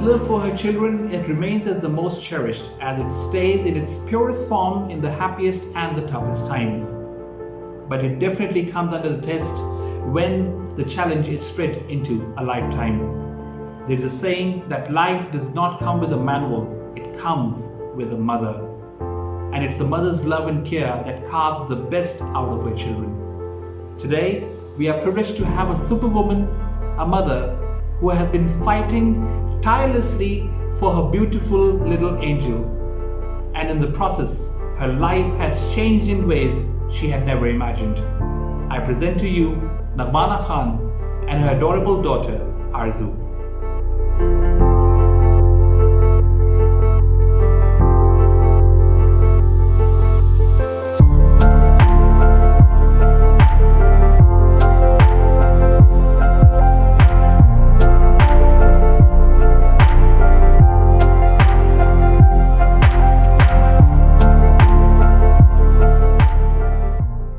love for her children, it remains as the most cherished as it stays in its purest form in the happiest and the toughest times. But it definitely comes under the test when the challenge is spread into a lifetime. There is a saying that life does not come with a manual, it comes with a mother. And it's a mother's love and care that carves the best out of her children. Today, we are privileged to have a superwoman, a mother who has been fighting tirelessly for her beautiful little angel. And in the process, her life has changed in ways she had never imagined. I present to you Naghmana Khan and her adorable daughter, Arzu.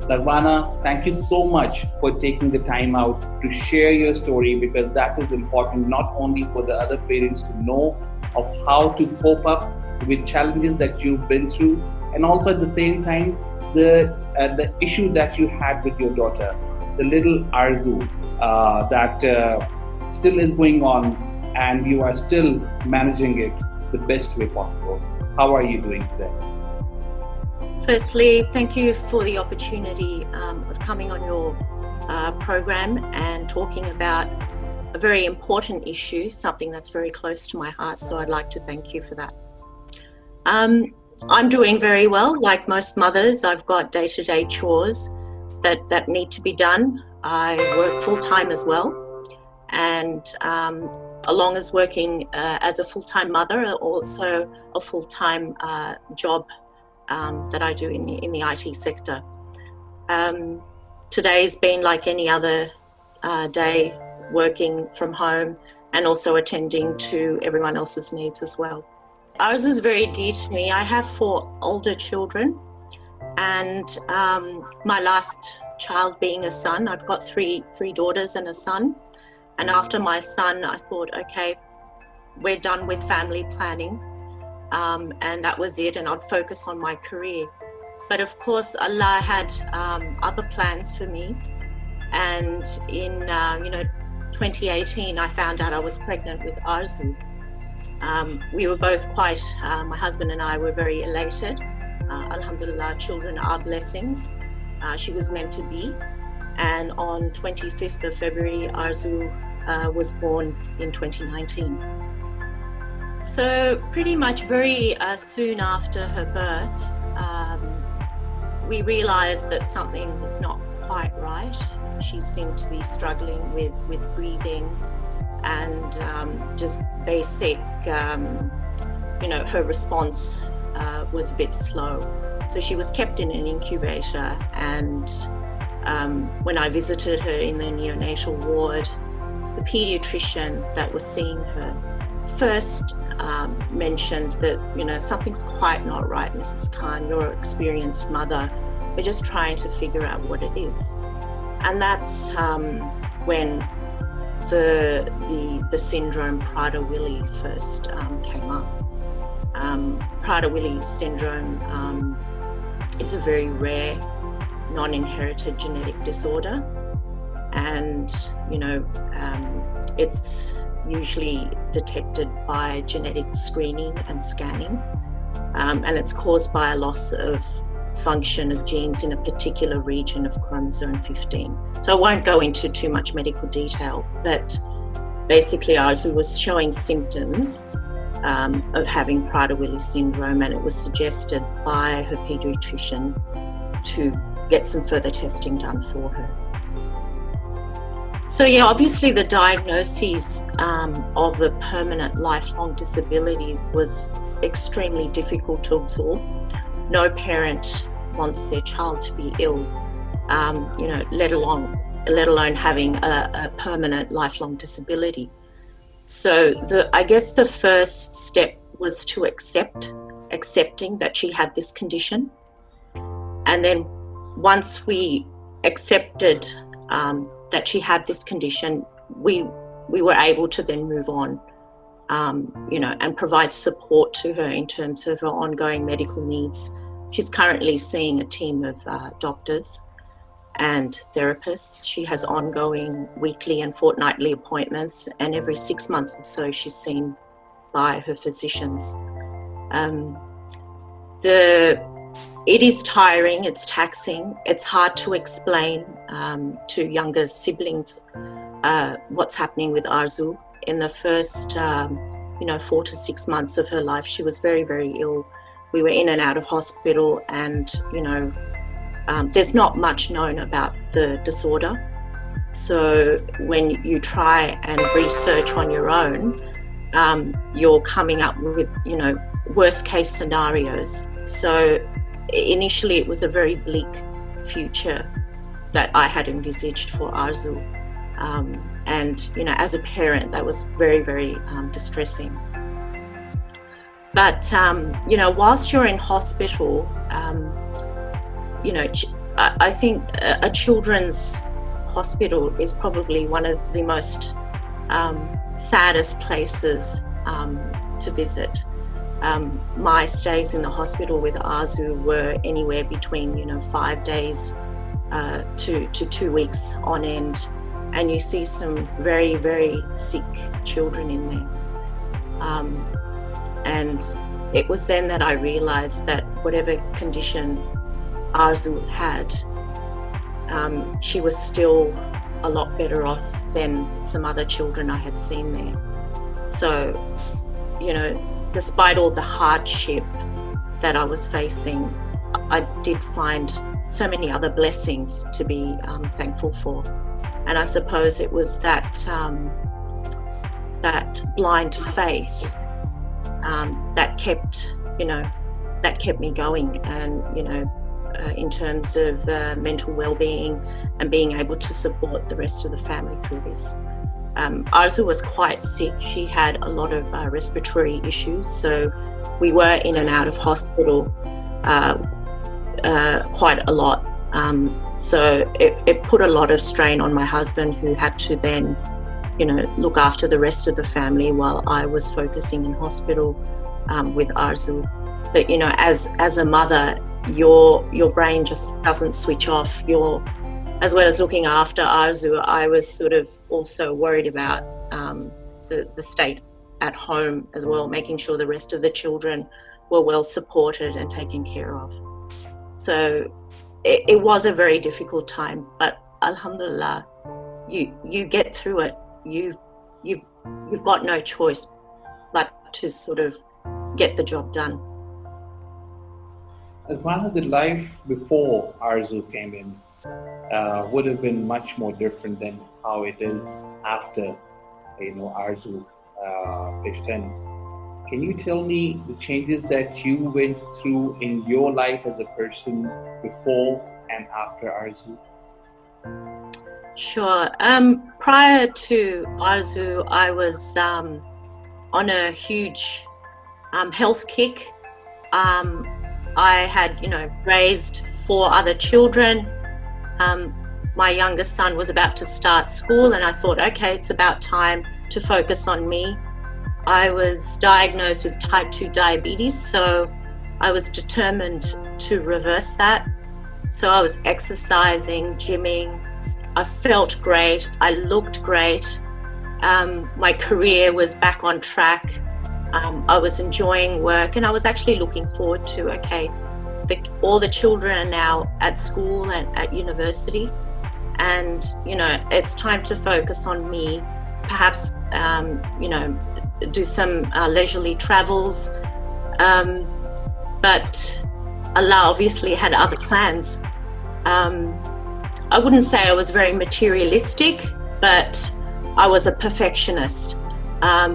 Naghmana, thank you so much for taking the time out to share your story, because that is important not only for the other parents to know of how to cope up with challenges that you've been through, and also at the same time the issue that you had with your daughter, the little Arzu, that still is going on, and you are still managing it the best way possible. How are you doing today? Firstly, thank you for the opportunity of coming on your program and talking about a very important issue, something that's very close to my heart, so I'd like to thank you for that. I'm doing very well. Like most mothers, I've got day-to-day chores that need to be done. I work full-time as well, and along as working as a full-time mother, also a full-time job that I do in the IT sector. Today's been like any other day, working from home and also attending to everyone else's needs as well. Arzu is very dear to me. I have 4 older children, and my last child being a son. I've got three daughters and a son. And after my son, I thought, okay, we're done with family planning. And that was it, and I'd focus on my career. But of course, Allah had other plans for me. And in 2018, I found out I was pregnant with Arzu. We were both quite, my husband and I were very elated. Alhamdulillah, children are blessings. She was meant to be. And on 25th of February, Arzu was born in 2019. So pretty much very soon after her birth, we realized that something was not quite right. She seemed to be struggling with breathing and just basic, her response was a bit slow. So she was kept in an incubator, and when I visited her in the neonatal ward, the pediatrician that was seeing her first mentioned that, something's quite not right, Mrs. Khan, you're an experienced mother. We're just trying to figure out what it is. And that's when the syndrome Prader-Willi first came up. Prader-Willi syndrome is a very rare, non-inherited genetic disorder. And, it's usually detected by genetic screening and scanning, and it's caused by a loss of function of genes in a particular region of chromosome 15. So I won't go into too much medical detail, but basically Arzu was showing symptoms of having Prader-Willi syndrome, and it was suggested by her pediatrician to get some further testing done for her. So yeah, obviously the diagnosis of a permanent lifelong disability was extremely difficult to absorb. No parent wants their child to be ill, let alone having a permanent lifelong disability. So I guess the first step was to accepting that she had this condition. And then once we accepted that she had this condition, we were able to then move on and provide support to her in terms of her ongoing medical needs. She's currently seeing a team of doctors and therapists. She has ongoing weekly and fortnightly appointments, and every 6 months or so she's seen by her physicians. It is tiring, it's taxing, it's hard to explain to younger siblings what's happening with Arzu. In the first 4 to 6 months of her life, she was very, very ill. We were in and out of hospital, and there's not much known about the disorder. So when you try and research on your own, you're coming up with worst case scenarios. So initially it was a very bleak future that I had envisaged for Arzu. And as a parent, that was very, very distressing. But whilst you're in hospital, I think a children's hospital is probably one of the most saddest places to visit. My stays in the hospital with Arzu were anywhere between 5 days to 2 weeks on end, and you see some very, very sick children in there. And it was then that I realized that whatever condition Arzu had, she was still a lot better off than some other children I had seen there. So, despite all the hardship that I was facing, I did find so many other blessings to be thankful for. And I suppose it was that blind faith that kept me going, and in terms of mental well-being and being able to support the rest of the family through this. Arzu was quite sick. She had a lot of respiratory issues, so we were in and out of hospital quite a lot. So it put a lot of strain on my husband, who had to then look after the rest of the family while I was focusing in hospital with Arzu. But as a mother, your brain just doesn't switch off. As well as looking after Arzu, I was sort of also worried about the state at home as well, making sure the rest of the children were well supported and taken care of. So it was a very difficult time, but alhamdulillah, you get through it. You've got no choice but to sort of get the job done. Naghmana, the life before Arzu came in would have been much more different than how it is after Arzu pitched in. Can you tell me the changes that you went through in your life as a person before and after Arzu? Sure. Prior to Arzu, I was on a huge health kick. I had, raised 4 other children. My youngest son was about to start school, and I thought, okay, it's about time to focus on me. I was diagnosed with type 2 diabetes, so I was determined to reverse that. So I was exercising, gymming. I felt great. I looked great. My career was back on track. I was enjoying work, and I was actually looking forward to, okay, all the children are now at school and at university, and it's time to focus on me. Perhaps do some leisurely travels, but Allah obviously had other plans. I wouldn't say I was very materialistic, but I was a perfectionist. I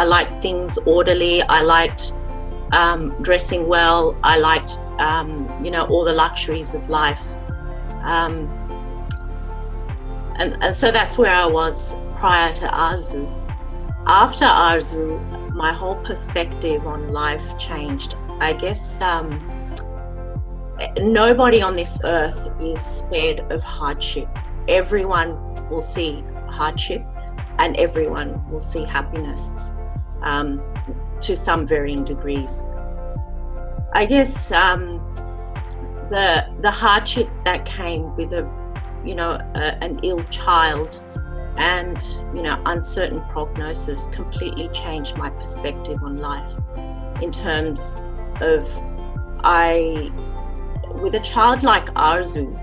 liked things orderly. I liked dressing well. I liked all the luxuries of life. And so that's where I was prior to Arzu. After Arzu, my whole perspective on life changed. I guess nobody on this earth is spared of hardship. Everyone will see hardship. and everyone will see happiness to some varying degrees. I guess the hardship that came with an ill child and uncertain prognosis completely changed my perspective on life. In terms of, with a child like Arzu,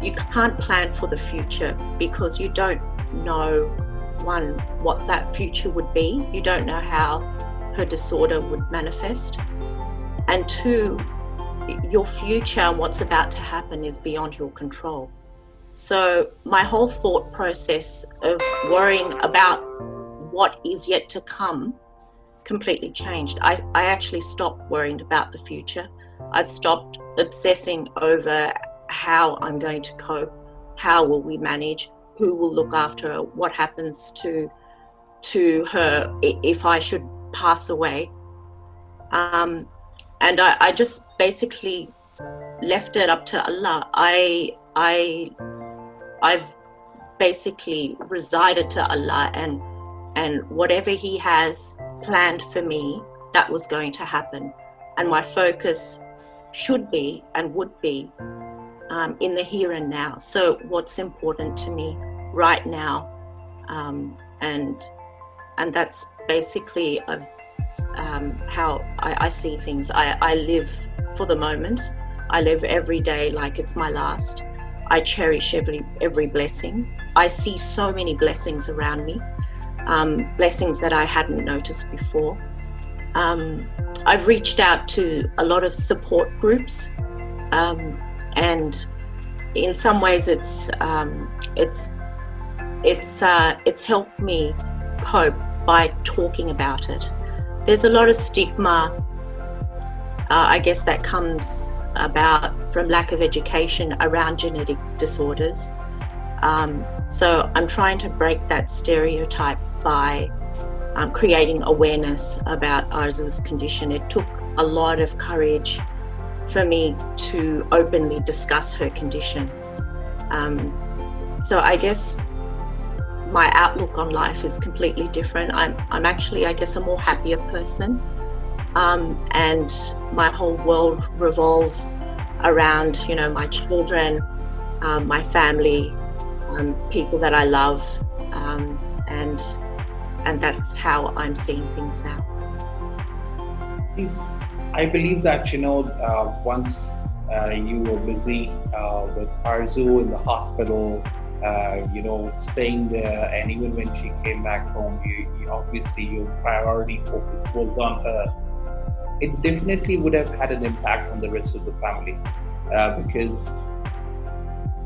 you can't plan for the future because you don't know, one, what that future would be. You don't know how her disorder would manifest. And two, your future and what's about to happen is beyond your control. So my whole thought process of worrying about what is yet to come completely changed. I actually stopped worrying about the future. I stopped obsessing over how I'm going to cope, how will we manage, who will look after her, what happens to her if I should pass away. And I just basically left it up to Allah. I've basically resided to Allah, and whatever He has planned for me, that was going to happen. And my focus should be and would be in the here and now. So what's important to me right now, and that's basically how I see things. I live for the moment. I live every day like it's my last. I cherish every blessing. I see so many blessings around me, blessings that I hadn't noticed before. I've reached out to a lot of support groups, and in some ways it's helped me cope by talking about it. There's a lot of stigma, I guess, that comes about from lack of education around genetic disorders. So I'm trying to break that stereotype by creating awareness about Arzu's condition. It took a lot of courage for me to openly discuss her condition. So I guess my outlook on life is completely different. I'm actually, I guess, a more happier person. And my whole world revolves around, my children, my family, people that I love, and that's how I'm seeing things now. See, I believe that, once you were busy with Arzu in the hospital, staying there, and even when she came back home, you obviously your priority focus was on her. It definitely would have had an impact on the rest of the family, because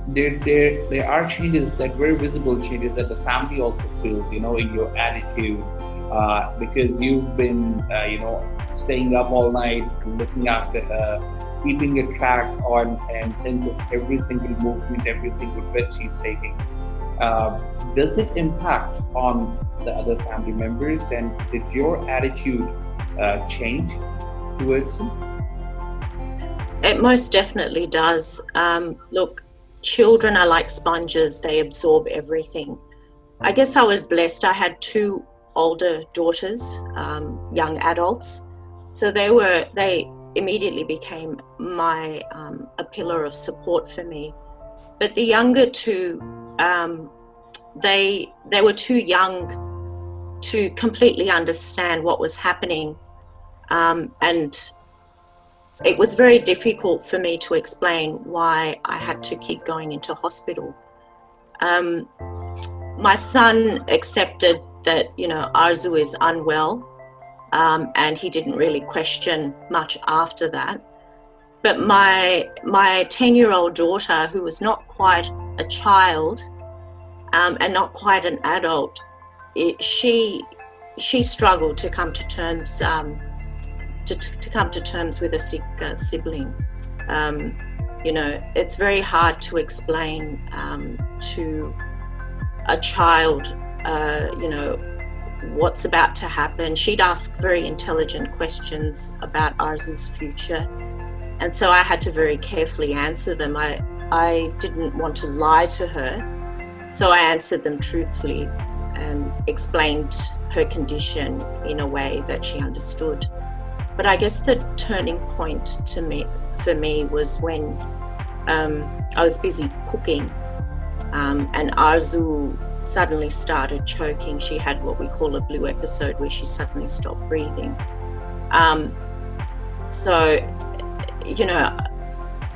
there are changes, that very visible changes that the family also feels, in your attitude, because you've been, staying up all night, looking after her, keeping a track on and sense of every single movement, every single breath she's taking. Does it impact on the other family members, and did your attitude change towards him? It most definitely does. Look, children are like sponges, they absorb everything. I guess I was blessed. I had two older daughters, young adults. So they immediately became a pillar of support for me. But the younger two, they were too young to completely understand what was happening. And it was very difficult for me to explain why I had to keep going into hospital. My son accepted that, Arzu is unwell, and he didn't really question much after that. But my 10-year-old daughter, who was not quite a child and not quite an adult, she struggled to come to terms to come to terms with a sick sibling. It's very hard to explain to a child, what's about to happen. She'd ask very intelligent questions about Arzu's future, and so I had to very carefully answer them. I didn't want to lie to her, so I answered them truthfully. and explained her condition in a way that she understood. But I guess the turning point for me was when I was busy cooking, and Arzu suddenly started choking. She had what we call a blue episode, where she suddenly stopped breathing. So, you know,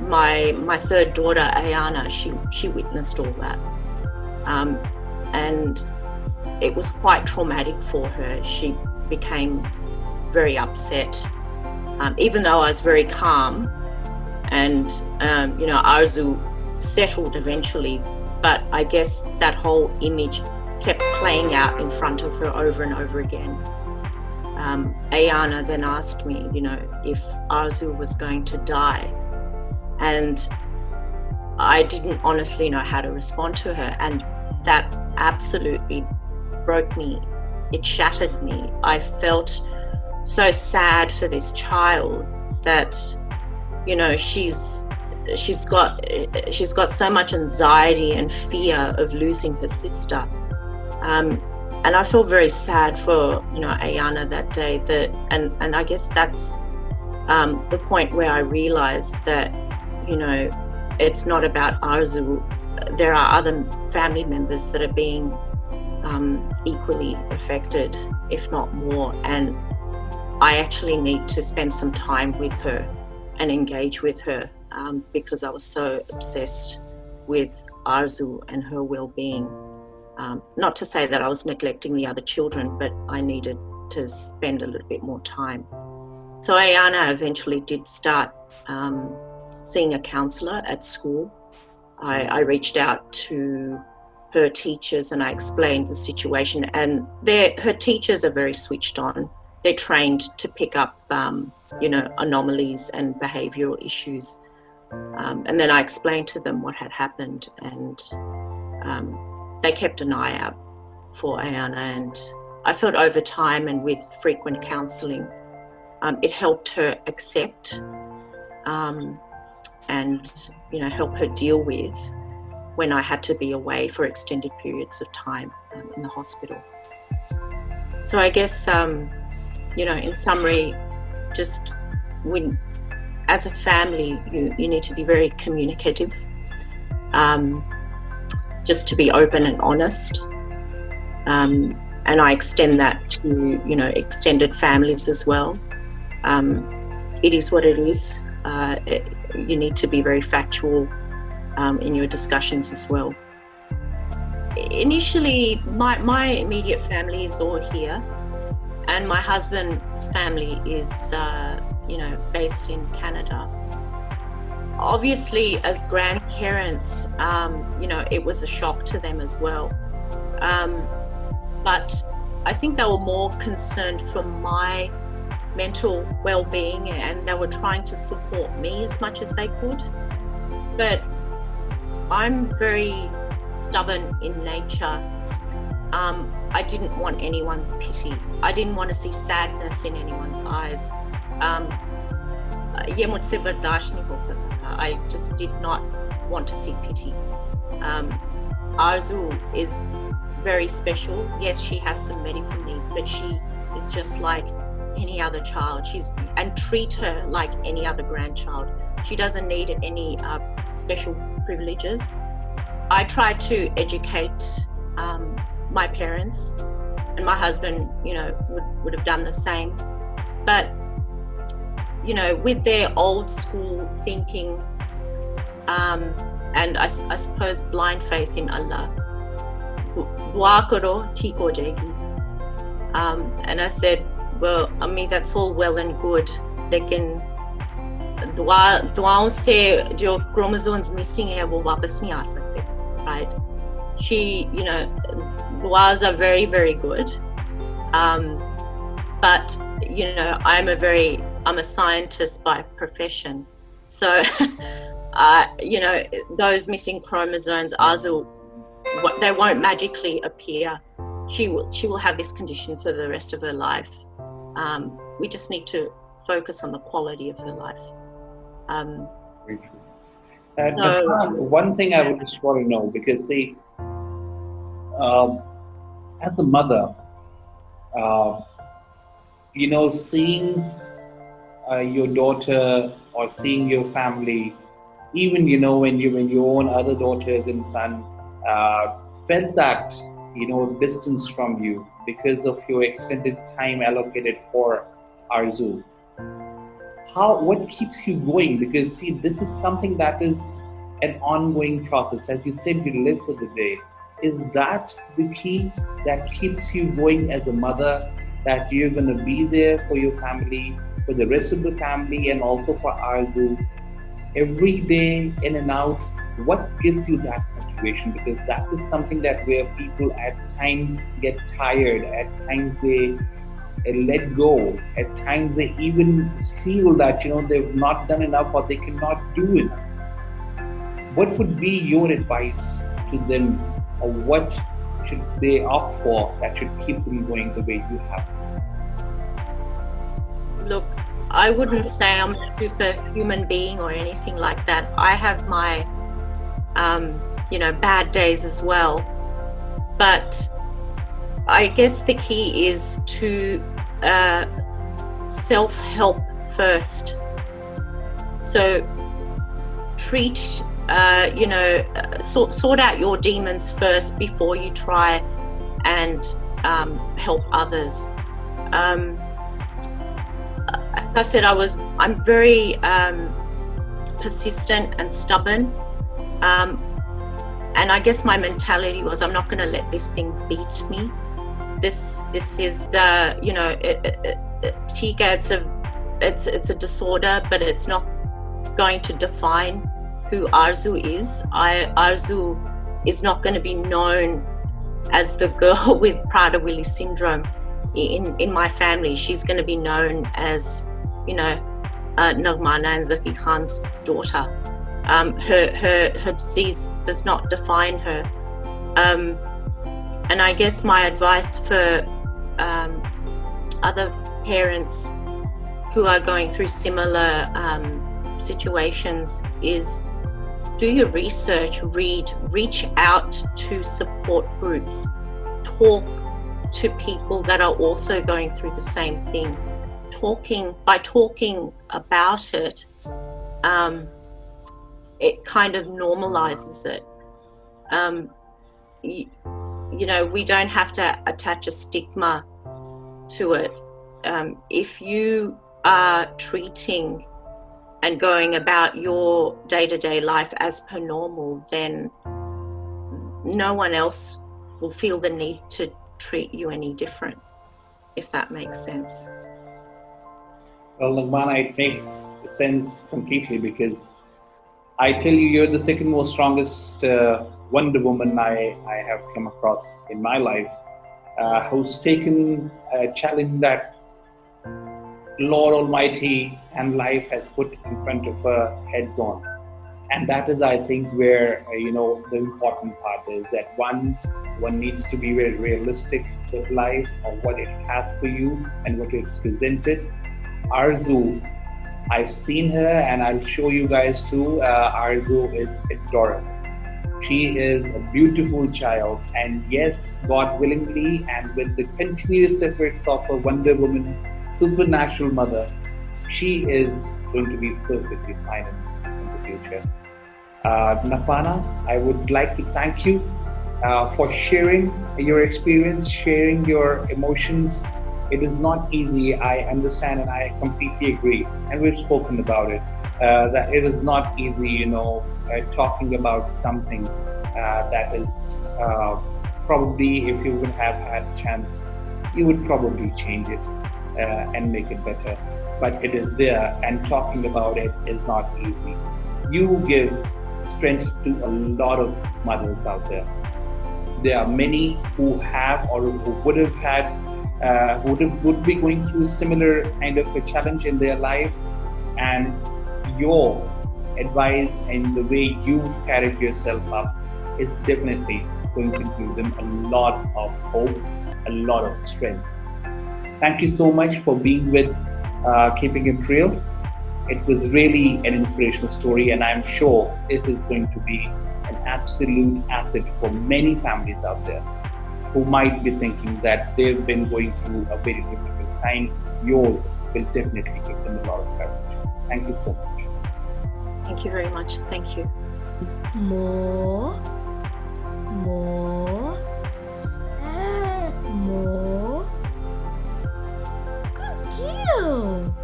my third daughter, Ayana, she witnessed all that. And it was quite traumatic for her. She became very upset, even though I was very calm. And, you know, Arzu settled eventually, but I guess that whole image kept playing out in front of her over and over again. Ayana then asked me, you know, if Arzu was going to die. And I didn't honestly know how to respond to her. And that absolutely broke me. It shattered me. I felt so sad for this child that, you know, she's got so much anxiety and fear of losing her sister. And I felt very sad for, you know, Ayana that day. And I guess that's the point where I realized that, you know, it's not about Arzu. There are other family members that are being equally affected, if not more. And I actually need to spend some time with her and engage with her because I was so obsessed with Arzu and her well-being. Not to say that I was neglecting the other children, but I needed to spend a little bit more time. So Ayana eventually did start seeing a counsellor at school. I reached out to her teachers and I explained the situation, and her teachers are very switched on. They're trained to pick up, you know, anomalies and behavioural issues. And then I explained to them what had happened, and they kept an eye out for Ayana. And I felt over time and with frequent counselling, it helped her accept and, you know, help her deal with when I had to be away for extended periods of time in the hospital. So I guess, you know, in summary, just as a family, you need to be very communicative, just to be open and honest. And I extend that to, you know, extended families as well. It is what it is. You need to be very factual in your discussions as well. Initially, my immediate family is all here, and my husband's family is, you know, based in Canada. Obviously, as grandparents, you know, it was a shock to them as well. But I think they were more concerned for my mental well-being, and they were trying to support me as much as they could. But I'm very stubborn in nature. I didn't want anyone's pity. I didn't want to see sadness in anyone's eyes. I just did not want to see pity. Arzu is very special. Yes, she has some medical needs, but she is just like any other child. And treat her like any other grandchild. She doesn't need any special privileges. I try to educate my parents, and my husband, you know, would have done the same. But, you know, with their old school thinking, and I suppose blind faith in Allah, dua karo, theek ho jayegi. And I said, well, I mean, that's all well and good, lekin दुआओं से जो chromosomes missing है वो वापस नहीं आ सकते, right? You know, duas are very, very good, but you know, I'm a scientist by profession, so you know, those missing chromosomes, Arzu, they won't magically appear. She will have this condition for the rest of her life. We just need to focus on the quality of her life. Very true. One thing I would just want to know, because see, As a mother, uh, seeing your daughter or seeing your family, even when your own other daughters and son felt that distance from you because of your extended time allocated for Arzu. What keeps you going? Because see, this is something that is an ongoing process. As you said, you live for the day. Is that the key that keeps you going as a mother, that you're going to be there for your family, for the rest of the family, and also for Arzu every day in and out? What gives you that motivation? Because that is something that where people at times get tired, at times they let go, at times they even feel that they've not done enough or they cannot do enough. What would be your advice to them, or what should they opt for that should keep them going the way you have? Look, I wouldn't say I'm a superhuman being or anything like that. I have my, bad days as well. But I guess the key is to self-help first. So treat, sort out your demons first before you try and help others. As I said, I'm very persistent and stubborn. And I guess my mentality was, I'm not going to let this thing beat me. This is the, Tika, it's a disorder, but it's not going to define who Arzu is. Arzu is not going to be known as the girl with Prader-Willi syndrome in my family. She's going to be known as, Naghmana Khan's daughter. Her disease does not define her. And I guess my advice for other parents who are going through similar situations is do your research, reach out to support groups, talk to people that are also going through the same thing. By talking about it, it kind of normalizes it. We don't have to attach a stigma to it. If you are treating and going about your day-to-day life as per normal, then no one else will feel the need to treat you any different, if that makes sense. Well, Naghmana, it makes sense completely, because I tell you, you're the second most strongest Wonder Woman I have come across in my life, who's taken a challenge that Lord Almighty and life has put in front of her heads on. And that is, I think, where, the important part is that one needs to be very realistic with life, or what it has for you and what it's presented. Arzu, I've seen her and I'll show you guys too. Arzu is adorable. She is a beautiful child, and yes, God willingly, and with the continuous efforts of a Wonder Woman, supernatural mother, she is going to be perfectly fine in the future. Naghmana, I would like to thank you for sharing your experience, sharing your emotions. It is not easy, I understand, and I completely agree, and we've spoken about it, that it is not easy, talking about something that is probably, if you would have had a chance, you would probably change it and make it better. But it is there, and talking about it is not easy. You give strength to a lot of mothers out there. There are many who have, or who would have had, would be going through similar kind of a challenge in their life, and your advice and the way you've carried yourself up is definitely going to give them a lot of hope, a lot of strength. Thank you so much for being with Keeping It Real. It was really an inspirational story, and I'm sure this is going to be an absolute asset for many families out there. who might be thinking that they've been going through a very difficult time, yours will definitely give them a lot of courage. Thank you so much. Thank you very much. Thank you. More. More. More. Good girl.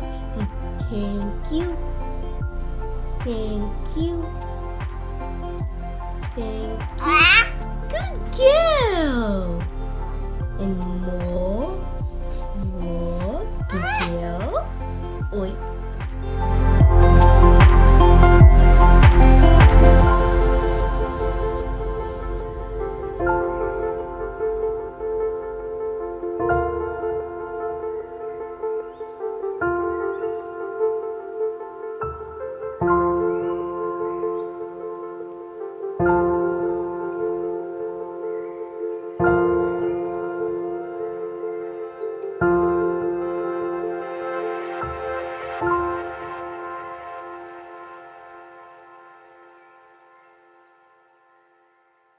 Thank you. Thank you. Thank you. Good girl. And more. More. Good girl. Oi.